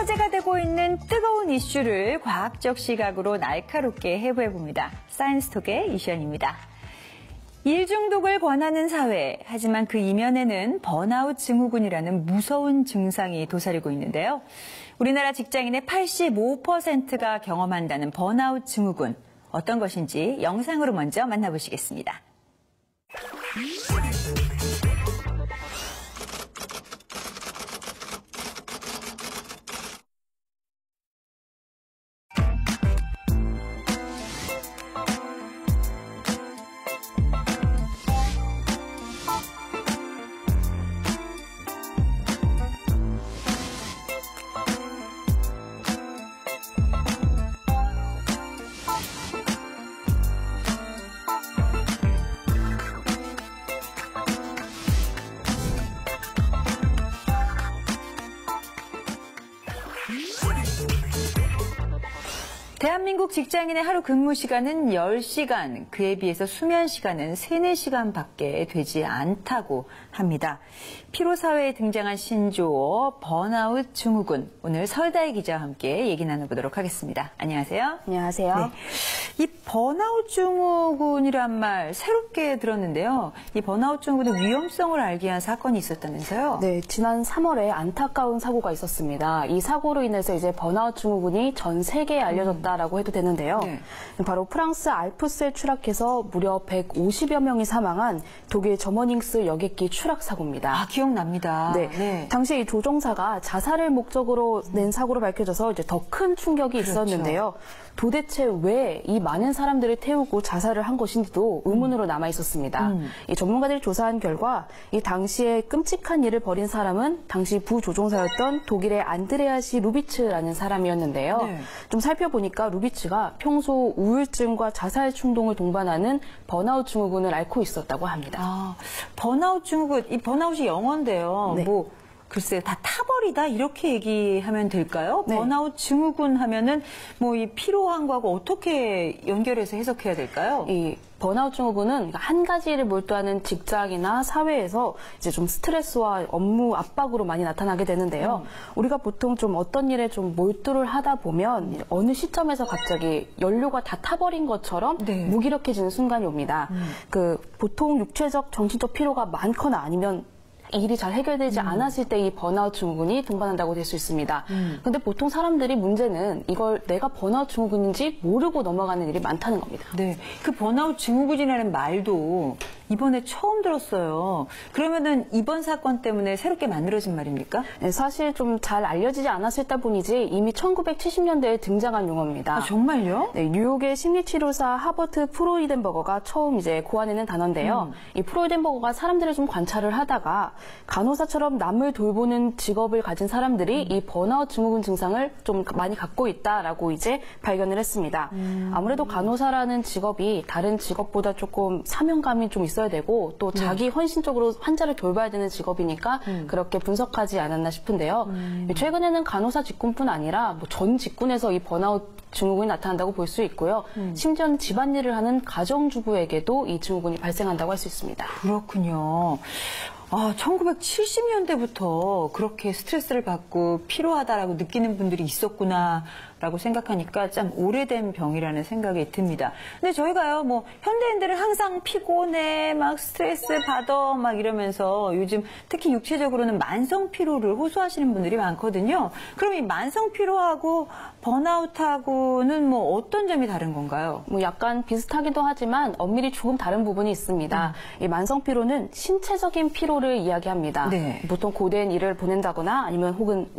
화제가 되고 있는 뜨거운 이슈를 과학적 시각으로 날카롭게 해부해봅니다. 사이언스톡의 이시연입니다. 일 중독을 권하는 사회, 하지만 그 이면에는 번아웃 증후군이라는 무서운 증상이 도사리고 있는데요. 우리나라 직장인의 85%가 경험한다는 번아웃 증후군, 어떤 것인지 영상으로 먼저 만나보시겠습니다. 대한민국 직장인의 하루 근무 시간은 10시간, 그에 비해서 수면 시간은 3, 4시간밖에 되지 않다고 합니다. 피로사회에 등장한 신조어, 번아웃 증후군. 오늘 서울다혜 기자와 함께 얘기 나눠보도록 하겠습니다. 안녕하세요. 안녕하세요. 네. 이 번아웃 증후군이란 말 새롭게 들었는데요. 이 번아웃 증후군의 위험성을 알게 한 사건이 있었다면서요? 네, 지난 3월에 안타까운 사고가 있었습니다. 이 사고로 인해서 이제 번아웃 증후군이 전 세계에 알려졌다라고 해도 되는데요. 네. 바로 프랑스 알프스에 추락해서 무려 150여 명이 사망한 독일 저머닝스 여객기 추락 사고입니다. 아, 기억납니다. 네. 네. 당시 이 조종사가 자살을 목적으로 낸 사고로 밝혀져서 이제 더 큰 충격이 그렇죠. 있었는데요. 도대체 왜 이 많은 사람들을 태우고 자살을 한 것인지도 의문으로 남아 있었습니다. 이 전문가들이 조사한 결과 이 당시에 끔찍한 일을 벌인 사람은 당시 부조종사였던 독일의 안드레아시 루비츠라는 사람이었는데요. 네. 좀 살펴보니까 루비츠가 평소 우울증과 자살 충동을 동반하는 번아웃 증후군을 앓고 있었다고 합니다. 아, 번아웃 증후군, 이 번아웃이 영어인데요. 네. 뭐 글쎄요, 다 타버리다 이렇게 얘기하면 될까요? 네. 번아웃 증후군 하면은 뭐 이 피로한 거하고 어떻게 연결해서 해석해야 될까요? 이 번아웃 증후군은 한 가지 일을 몰두하는 직장이나 사회에서 이제 좀 스트레스와 업무 압박으로 많이 나타나게 되는데요. 우리가 보통 좀 어떤 일에 좀 몰두를 하다 보면 어느 시점에서 갑자기 연료가 다 타버린 것처럼 네. 무기력해지는 순간이 옵니다. 그 보통 육체적, 정신적 피로가 많거나 아니면 일이 잘 해결되지 않았을 때 이 번아웃 증후군이 동반한다고 될 수 있습니다. 근데 보통 사람들이 문제는 이걸 내가 번아웃 증후군인지 모르고 넘어가는 일이 많다는 겁니다. 네, 그 번아웃 증후군이라는 말도 이번에 처음 들었어요. 그러면은 이번 사건 때문에 새롭게 만들어진 말입니까? 네, 사실 좀 잘 알려지지 않았을 뿐이지 이미 1970년대에 등장한 용어입니다. 아, 정말요? 네, 뉴욕의 심리치료사 하버트 프로이덴버거가 처음 이제 고안해낸 단어인데요. 이 프로이덴버거가 사람들을 좀 관찰을 하다가 간호사처럼 남을 돌보는 직업을 가진 사람들이 이 번아웃 증후군 증상을 좀 많이 갖고 있다라고 이제 발견을 했습니다. 아무래도 간호사라는 직업이 다른 직업보다 조금 사명감이 좀 있어야 되고 또 자기 헌신적으로 환자를 돌봐야 되는 직업이니까 그렇게 분석하지 않았나 싶은데요. 최근에는 간호사 직군뿐 아니라 뭐 전 직군에서 이 번아웃 증후군이 나타난다고 볼 수 있고요. 심지어는 집안일을 하는 가정주부에게도 이 증후군이 발생한다고 할 수 있습니다. 그렇군요. 아, 1970년대부터 그렇게 스트레스를 받고 피로하다라고 느끼는 분들이 있었구나라고 생각하니까 참 오래된 병이라는 생각이 듭니다. 근데 저희가요, 뭐 현대인들은 항상 피곤해, 막 스트레스 받아, 막 이러면서 요즘 특히 육체적으로는 만성 피로를 호소하시는 분들이 많거든요. 그럼 이 만성 피로하고 번아웃하고는 뭐 어떤 점이 다른 건가요? 뭐 약간 비슷하기도 하지만 엄밀히 조금 다른 부분이 있습니다. 이 만성 피로는 신체적인 피로를 이야기합니다. 네. 보통 고된 일을 보낸다거나 아니면 혹은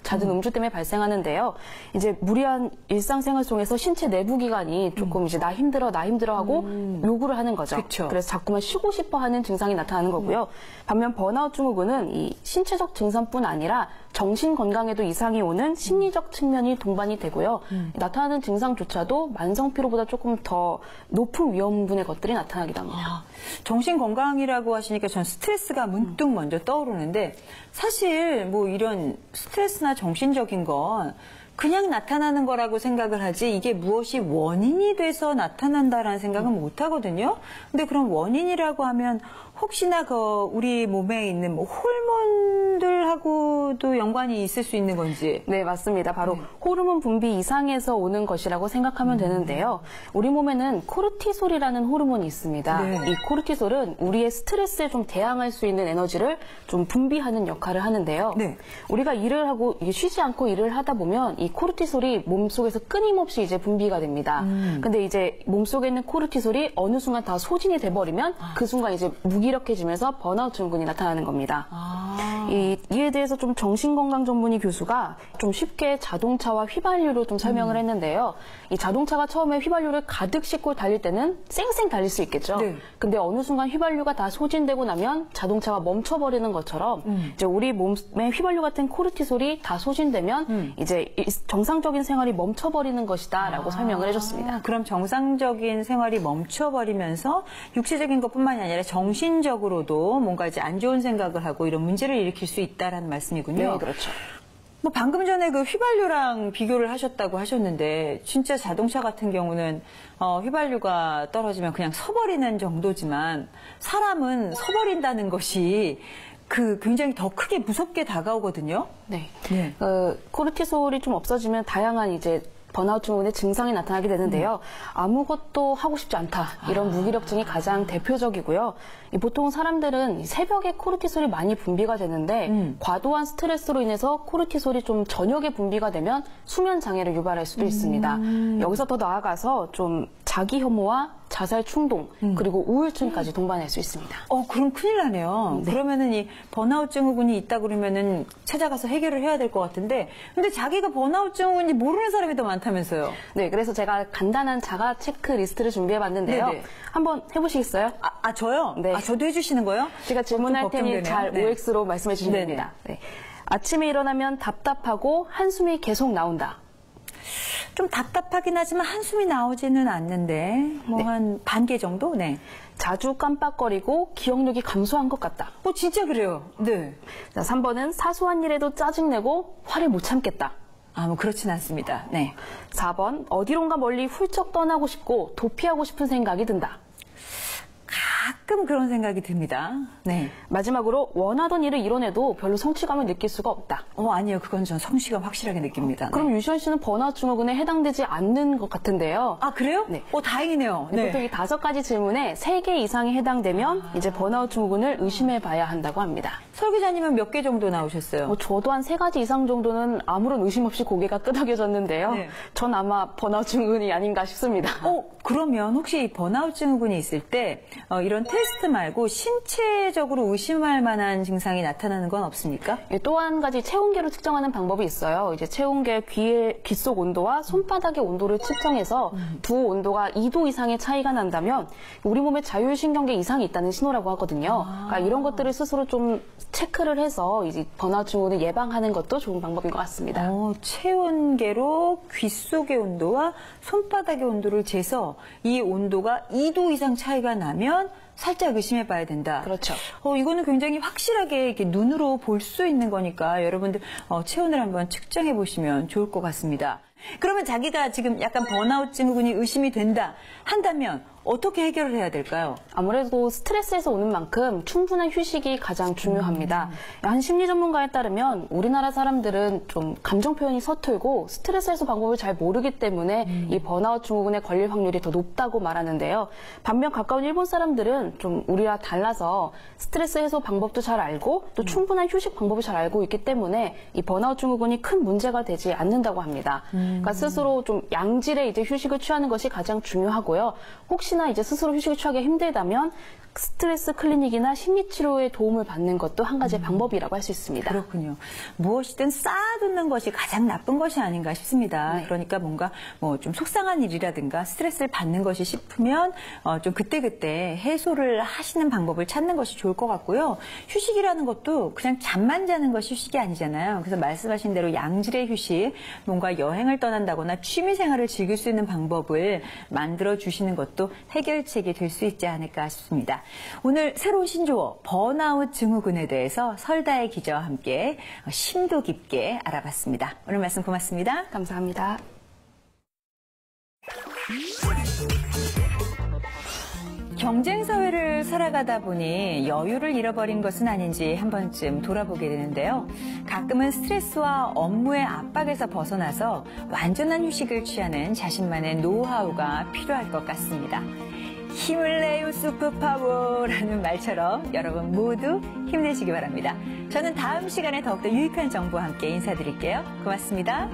잦은 음주 때문에 발생하는데요. 이제 무리한 일상생활 속에서 신체 내부 기관이 조금 이제 나 힘들어 하고 요구를 하는 거죠. 그쵸. 그래서 자꾸만 쉬고 싶어 하는 증상이 나타나는 거고요. 반면 번아웃 증후군은 이 신체적 증상뿐 아니라 정신 건강에도 이상이 오는 심리적 측면이 동반이 되고요. 나타나는 증상조차도 만성 피로보다 조금 더 높은 위험분의 것들이 나타나기도 합니다. 아, 정신 건강이라고 하시니까 전 스트레스가 문득 먼저 떠오르는데 사실 뭐 이런 스트레스나 정신적인 건 그냥 나타나는 거라고 생각을 하지 이게 무엇이 원인이 돼서 나타난다라는 생각은 못 하거든요. 근데 그런 원인이라고 하면 혹시나 우리 몸에 있는 뭐 호르몬 호르몬들하고도 연관이 있을 수 있는 건지. 네, 맞습니다. 바로 호르몬 분비 이상에서 오는 것이라고 생각하면 되는데요. 우리 몸에는 코르티솔이라는 호르몬이 있습니다. 네. 이 코르티솔은 우리의 스트레스에 좀 대항할 수 있는 에너지를 좀 분비하는 역할을 하는데요. 네. 우리가 일을 하고 쉬지 않고 일을 하다 보면 이 코르티솔이 몸속에서 끊임없이 이제 분비가 됩니다. 근데 이제 몸속에 있는 코르티솔이 어느 순간 다 소진이 돼버리면 그 순간 이제 무기력해지면서 번아웃 증후군이 나타나는 겁니다. 이에 대해서 좀 정신건강 전문의 교수가 좀 쉽게 자동차와 휘발유로 좀 설명을 했는데요. 이 자동차가 처음에 휘발유를 가득 싣고 달릴 때는 쌩쌩 달릴 수 있겠죠. 네. 근데 어느 순간 휘발유가 다 소진되고 나면 자동차가 멈춰버리는 것처럼 이제 우리 몸에 휘발유 같은 코르티솔이 다 소진되면 이제 정상적인 생활이 멈춰버리는 것이다라고 설명을 해줬습니다. 그럼 정상적인 생활이 멈춰버리면서 육체적인 것뿐만이 아니라 정신적으로도 뭔가 이제 안 좋은 생각을 하고 이런 문제를 일으킬 수 있다라는 말씀이군요. 네, 그렇죠. 뭐 방금 전에 그 휘발유랑 비교를 하셨다고 하셨는데 진짜 자동차 같은 경우는 휘발유가 떨어지면 그냥 서버리는 정도지만 사람은 서버린다는 것이 굉장히 더 크게 무섭게 다가오거든요. 네. 네. 코르티솔이 좀 없어지면 다양한 이제 번아웃 증후군의 증상이 나타나게 되는데요. 아무것도 하고 싶지 않다. 이런 무기력증이 가장 대표적이고요. 보통 사람들은 새벽에 코르티솔이 많이 분비가 되는데 과도한 스트레스로 인해서 코르티솔이 좀 저녁에 분비가 되면 수면 장애를 유발할 수도 있습니다. 여기서 더 나아가서 좀 자기 혐오와 자살 충동 그리고 우울증까지 동반할 수 있습니다. 그럼 큰일 나네요. 네. 그러면은 이 번아웃 증후군이 있다 그러면은 찾아가서 해결을 해야 될 것 같은데, 근데 자기가 번아웃 증후군인지 모르는 사람이 더 많다면서요? 네, 그래서 제가 간단한 자가 체크리스트를 준비해봤는데요. 네네. 한번 해보시겠어요? 저요? 네. 저도 해주시는 거예요? 제가 질문할 테니 잘 네. OX로 말씀해 주시면 네네. 됩니다. 네. 아침에 일어나면 답답하고 한숨이 계속 나온다. 좀 답답하긴 하지만 한숨이 나오지는 않는데 한 반 개 정도? 네. 자주 깜빡거리고 기억력이 감소한 것 같다. 진짜 그래요. 네. 자, 3번은 사소한 일에도 짜증내고 화를 못 참겠다. 뭐 그렇진 않습니다. 네. 4번 어디론가 멀리 훌쩍 떠나고 싶고 도피하고 싶은 생각이 든다. 가끔 그런 생각이 듭니다. 네. 마지막으로 원하던 일을 이뤄내도 별로 성취감을 느낄 수가 없다. 아니요. 그건 전 성취감 확실하게 느낍니다. 그럼 네. 유시연 씨는 번아웃 증후군에 해당되지 않는 것 같은데요. 그래요? 네. 다행이네요. 네. 보통 이 5가지 질문에 3개 이상이 해당되면 이제 번아웃 증후군을 의심해 봐야 한다고 합니다. 설 기자님은 몇 개 정도 나오셨어요? 저도 한 3가지 이상 정도는 아무런 의심 없이 고개가 끄덕여졌는데요. 네. 전 아마 번아웃 증후군이 아닌가 싶습니다. 그러면 혹시 번아웃 증후군이 있을 때 이런 테스트 말고 신체적으로 의심할 만한 증상이 나타나는 건 없습니까? 또 한 가지 체온계로 측정하는 방법이 있어요. 이제 체온계 귀 속 온도와 손바닥의 온도를 측정해서 두 온도가 2도 이상의 차이가 난다면 우리 몸에 자율신경계 이상이 있다는 신호라고 하거든요. 그러니까 이런 것들을 스스로 좀 체크를 해서 이제 번아웃 증후군을 예방하는 것도 좋은 방법인 것 같습니다. 체온계로 귀 속의 온도와 손바닥의 온도를 재서 이 온도가 2도 이상 차이가 나면 살짝 의심해 봐야 된다. 그렇죠. 이거는 굉장히 확실하게 이렇게 눈으로 볼 수 있는 거니까 여러분들 체온을 한번 측정해 보시면 좋을 것 같습니다. 그러면 자기가 지금 약간 번아웃 증후군이 의심이 된다 한다면 어떻게 해결을 해야 될까요? 아무래도 스트레스에서 오는 만큼 충분한 휴식이 가장 중요합니다. 한 심리 전문가에 따르면 우리나라 사람들은 좀 감정 표현이 서툴고 스트레스 해소 방법을 잘 모르기 때문에 이 번아웃 증후군에 걸릴 확률이 더 높다고 말하는데요. 반면 가까운 일본 사람들은 좀 우리와 달라서 스트레스 해소 방법도 잘 알고 또 충분한 휴식 방법을 잘 알고 있기 때문에 이 번아웃 증후군이 큰 문제가 되지 않는다고 합니다. 그러니까 스스로 좀 양질의 이제 휴식을 취하는 것이 가장 중요하고요. 혹시나 이제 스스로 휴식을 취하기 힘들다면 스트레스 클리닉이나 심리치료의 도움을 받는 것도 한 가지의 방법이라고 할 수 있습니다. 그렇군요. 무엇이든 쌓아두는 것이 가장 나쁜 것이 아닌가 싶습니다. 네. 그러니까 뭔가 좀 속상한 일이라든가 스트레스를 받는 것이 싶으면 좀 그때그때 해소를 하시는 방법을 찾는 것이 좋을 것 같고요. 휴식이라는 것도 그냥 잠만 자는 것이 휴식이 아니잖아요. 그래서 말씀하신 대로 양질의 휴식, 뭔가 여행을 떠난다거나 취미생활을 즐길 수 있는 방법을 만들어 주시는 것도 해결책이 될 수 있지 않을까 싶습니다. 오늘 새로운 신조어 번아웃 증후군에 대해서 설다혜 기자와 함께 심도 깊게 알아봤습니다. 오늘 말씀 고맙습니다. 경쟁 사회를 살아가다 보니 여유를 잃어버린 것은 아닌지 한 번쯤 돌아보게 되는데요. 가끔은 스트레스와 업무의 압박에서 벗어나서 완전한 휴식을 취하는 자신만의 노하우가 필요할 것 같습니다. 힘을 내요 슈퍼파워라는 말처럼 여러분 모두 힘내시기 바랍니다. 저는 다음 시간에 더욱더 유익한 정보와 함께 인사드릴게요. 고맙습니다.